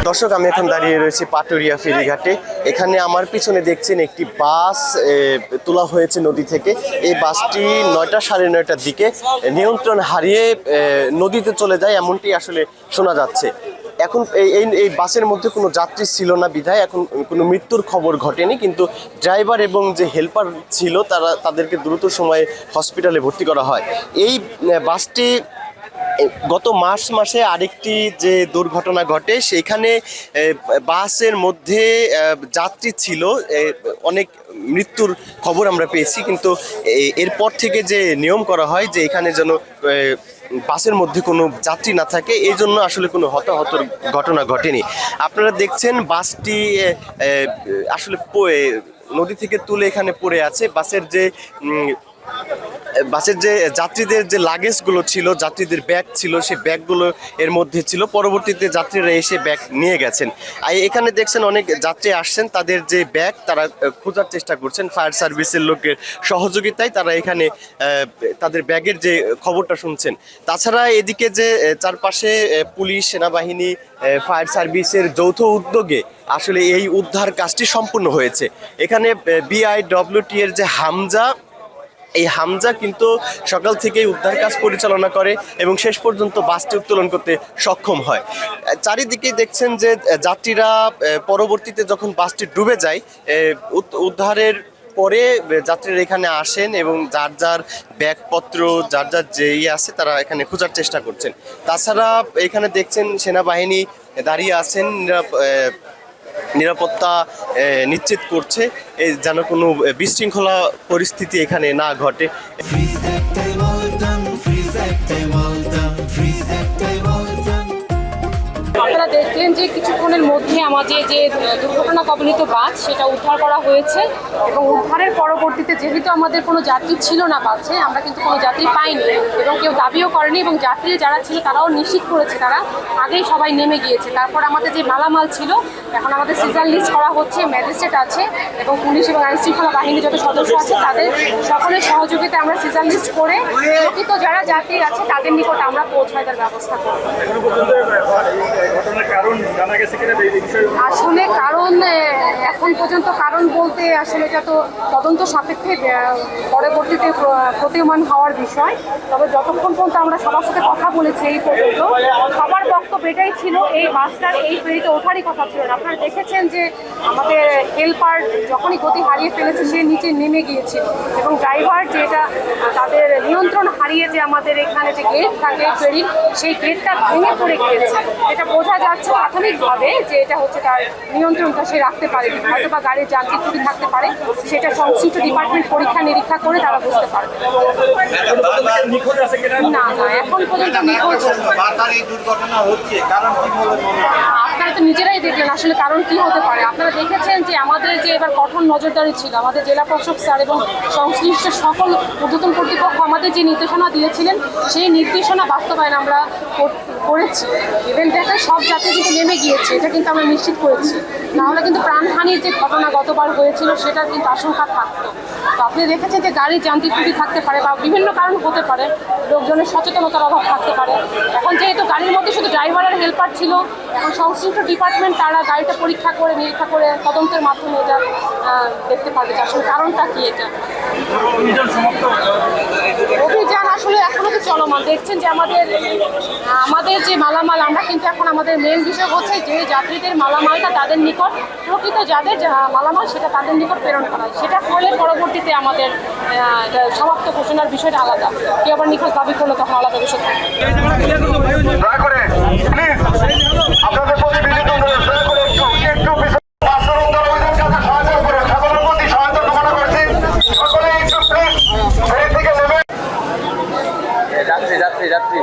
দর্শক, আমি এখন দাঁড়িয়ে রয়েছি পাটুরিয়া ফেরিঘাটে। এখানে আমার পিছনে দেখছেন একটি বাস তোলা হয়েছে নদী থেকে। এই বাসটি 9টা সাড়ে 9টার দিকে নিয়ন্ত্রণ হারিয়ে নদীতে চলে যায়, এমনটি আসলে শোনা যাচ্ছে। এখন এই বাসের মধ্যে কোনো যাত্রী ছিল না বিধায় এখন কোনো মৃত্যুর খবর ঘটেনি, কিন্তু ড্রাইভার এবং যে হেল্পার ছিল তাদেরকে দ্রুত সময়ে হসপিটালে ভর্তি করা হয়। এই বাসটি গত মার্চ মাসে আরেকটি যে দুর্ঘটনা ঘটে, সেইখানে বাসের মধ্যে যাত্রী ছিল, অনেক মৃত্যুর খবর আমরা পেয়েছি। কিন্তু এরপর থেকে যে নিয়ম করা হয় যে এখানে যেন বাসের মধ্যে কোনো যাত্রী না থাকে, এই জন্য আসলে কোনো হতাহতর ঘটনা ঘটেনি। আপনারা দেখছেন বাসটি আসলে নদী থেকে তুলে এখানে পড়ে আছে। বাসের যে যাত্রীদের যে লাগেজগুলো ছিল, যাত্রীদের ব্যাগ ছিল, সেই ব্যাগগুলো এর মধ্যে ছিল। পরবর্তীতে যাত্রীরা এসে ব্যাগ নিয়ে গেছেন। আর এখানে দেখছেন অনেক যাত্রী আসছেন, তাদের যে ব্যাগ তারা খোঁজার চেষ্টা করছেন। ফায়ার সার্ভিসের লোকের সহযোগিতায় তারা এখানে তাদের ব্যাগের যে খবরটা শুনছেন। তাছাড়া এদিকে যে চারপাশে পুলিশ, সেনাবাহিনী, ফায়ার সার্ভিসের যৌথ উদ্যোগে আসলে এই উদ্ধার কাজটি সম্পূর্ণ হয়েছে। এখানে BIWT এর যে এই হামজা কিন্তু সকাল থেকেই উদ্ধার কাজ পরিচালনা করে এবং শেষ পর্যন্ত বাসটি উত্তোলন করতে সক্ষম হয়। চারিদিকে দেখছেন যে যাত্রীরা পরবর্তীতে যখন বাসটি ডুবে যায়, উদ্ধারের পরে যাত্রীরা এখানে আসেন এবং যার যার ব্যাগপত্র, যার যার যে আছে তারা এখানে খোঁজার চেষ্টা করছেন। তাছাড়া এখানে দেখছেন সেনাবাহিনী দাঁড়িয়ে আছেন, নিরাপত্তা নিশ্চিত করছে যেন কোনো বিশৃঙ্খলা পরিস্থিতি এখানে না ঘটে। আপনারা দেখলেন যে কিছুক্ষণের মধ্যে আমাদের যে দুর্ঘটনা কবলিত বাস সেটা উদ্ধার করা হয়েছে এবং উদ্ধারের পরবর্তীতে যেহেতু আমাদের কোনো যাত্রী ছিল না বাসে, আমরা কিন্তু কোনো যাত্রী পাইনি এবং কেউ দাবিও করেনি এবং যাত্রী যারা ছিল তারাও নিশ্চিত করেছে তারা আগেই সবাই নেমে গিয়েছে। তারপর আমাদের যে মালামাল ছিল এখন আমাদের সিজার লিস্ট করা হচ্ছে, ম্যাজিস্ট্রেট আছে এবং পুলিশ এবং আইনশৃঙ্খলা বাহিনীর যত সদস্য আছে তাদের সকলের সহযোগিতায় আমরা সিজার লিস্ট করে প্রকৃত যারা যাত্রী আছে তাদের নিকট আমরা পৌঁছায় তার ব্যবস্থা করব। আসলে কারণ এখন পর্যন্ত কারণ বলতে আসলে এটা তো তদন্ত সাপেক্ষে পরবর্তীতে প্রতীয়মান হওয়ার বিষয়। তবে যতক্ষণ পর্যন্ত আমরা সবার সাথে কথা বলেছি এই পর্যন্ত সবার বক্তব্য এটাই ছিল এই বাসটার এই ফেরিতে ওঠারই কথা ছিল না। আপনারা দেখেছেন যে আমাদের হেল্পার যখনই গতি হারিয়ে ফেলেছে সে নিচে নেমে গিয়েছিল এবং ড্রাইভার যেটা তাদের নিয়ন্ত্রণ হারিয়ে যে আমাদের এখানে যে গেট থাকে ফেরির সেই গেটটা ভেঙে পড়ে গিয়েছে। এটা বোঝা যাচ্ছে প্রাথমিকভাবে যে এটা হচ্ছে তার নিয়ন্ত্রণটা সে রাখতে পারেনি, হয়তো বা গাড়ির যান্ত্রিক ত্রুটি থাকতে পারে, সেটা সংশ্লিষ্ট ডিপার্টমেন্ট পরীক্ষা নিরীক্ষা করে তারা বুঝতে পারবে। না না, এখন পর্যন্ত নিখোঁজ। আপনারা তো নিজেরাই দেখলেন আসলে কারণ কি হতে পারে। আপনারা দেখেছেন যে আমাদের যে এবার কঠোর নজরদারি ছিল, আমাদের জেলা প্রশাসক স্যার এবং সংশ্লিষ্ট সকল ঊর্ধ্বতন কর্তৃপক্ষ আমাদের যে নির্দেশনা দিয়েছিলেন সেই নির্দেশনা বাস্তবায়ন আমরা করেছি। ইভেন দেখে সব যাত্রী কিন্তু নেমে গিয়েছে, এটা কিন্তু আমরা নিশ্চিত করেছি। নাহলে কিন্তু প্রাণহানির যে ঘটনা গতবার হয়েছিল সেটার কিন্তু আশঙ্কা থাকতো। তো আপনি দেখেছেন যে গাড়ির যান্ত্রিক ত্রুটি থাকতে পারে বা বিভিন্ন কারণ হতে পারে, লোকজনের সচেতনতার অভাব থাকতে পারে। এখন যেহেতু গাড়ির মধ্যে শুধু ড্রাইভার আর হেল্পার ছিল, এখন সংশ্লিষ্ট ডিপার্টমেন্ট তারা গাড়িটা পরীক্ষা করে নিরীক্ষা করে তদন্তের মাধ্যমে এটা দেখতে পারবে যে আসলে কারণটা কি। এটা অভিযান আসলে এখনো তো চলমান। দেখছেন যে আমাদের যে মালামাল, আমরা কিন্তু এখন আমাদের মেন বিষয় হচ্ছে যে যাত্রীদের মালামালটা তাদের নিকট, প্রকৃত যাদের মালামাল সেটা তাদের নিকট প্রেরণ করা। সেটা করলে পরবর্তীতে আমাদের সমাপ্ত ঘোষণার বিষয়টা আলাদা। কেউ আবার নিখোঁজ দাবি করলে তখন আলাদা বিষয় থাকে। যাত্রী